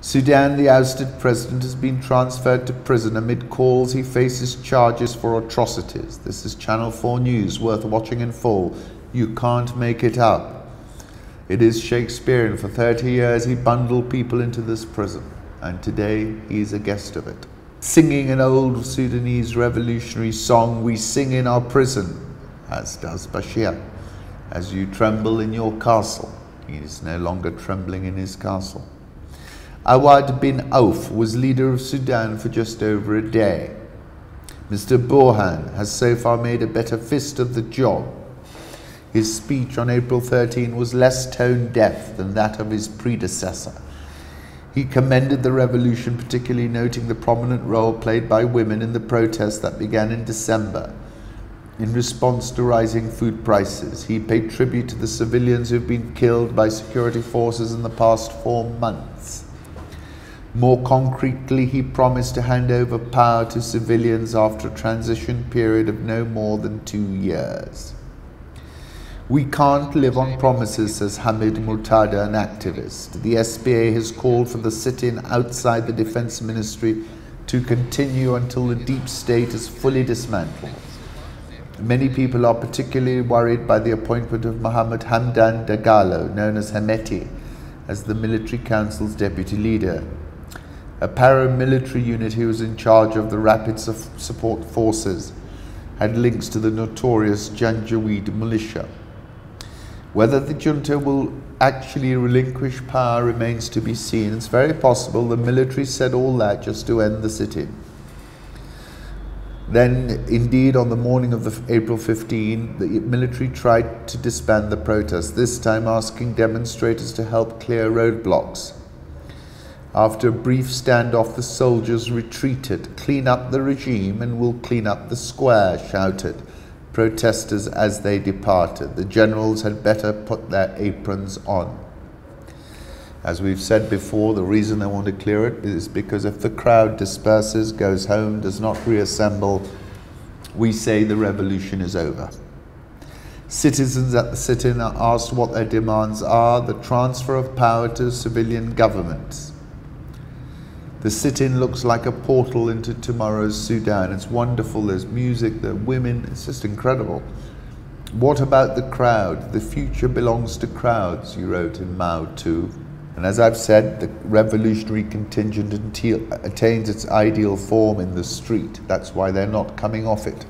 Sudan, the ousted president, has been transferred to prison amid calls he faces charges for atrocities. This is Channel 4 News, worth watching in full. You can't make it up. It is Shakespearean. For 30 years he bundled people into this prison, and today he's a guest of it. Singing an old Sudanese revolutionary song, we sing in our prison, as does Bashir. As you tremble in your castle, he is no longer trembling in his castle. Awad bin Auf was leader of Sudan for just over a day. Mr. Burhan has so far made a better fist of the job. His speech on April 13 was less tone-deaf than that of his predecessor. He commended the revolution, particularly noting the prominent role played by women in the protests that began in December. In response to rising food prices, he paid tribute to the civilians who have been killed by security forces in the past 4 months. More concretely, he promised to hand over power to civilians after a transition period of no more than 2 years. We can't live on promises, says Hamid Murtada, an activist. The SPA has called for the sit-in outside the Defense Ministry to continue until the deep state is fully dismantled. Many people are particularly worried by the appointment of Mohammed Hamdan Dagalo, known as Hemeti, as the military council's deputy leader. A paramilitary unit who was in charge of the Rapid Support Forces had links to the notorious Janjaweed militia. Whether the junta will actually relinquish power remains to be seen. It's very possible the military said all that just to end the sit-in. Then, indeed, on the morning of April 15, the military tried to disband the protests, this time asking demonstrators to help clear roadblocks. After a brief standoff, the soldiers retreated. "Clean up the regime and we'll clean up the square," shouted protesters as they departed. The generals had better put their aprons on. As we've said before, the reason they want to clear it is because if the crowd disperses, goes home, does not reassemble, we say the revolution is over. Citizens at the sit-in are asked what their demands are: the transfer of power to civilian governments. The sit-in looks like a portal into tomorrow's Sudan. It's wonderful. There's music, there are women. It's just incredible. What about the crowd? The future belongs to crowds, you wrote in Mao too. And as I've said, the revolutionary contingent attains its ideal form in the street. That's why they're not coming off it.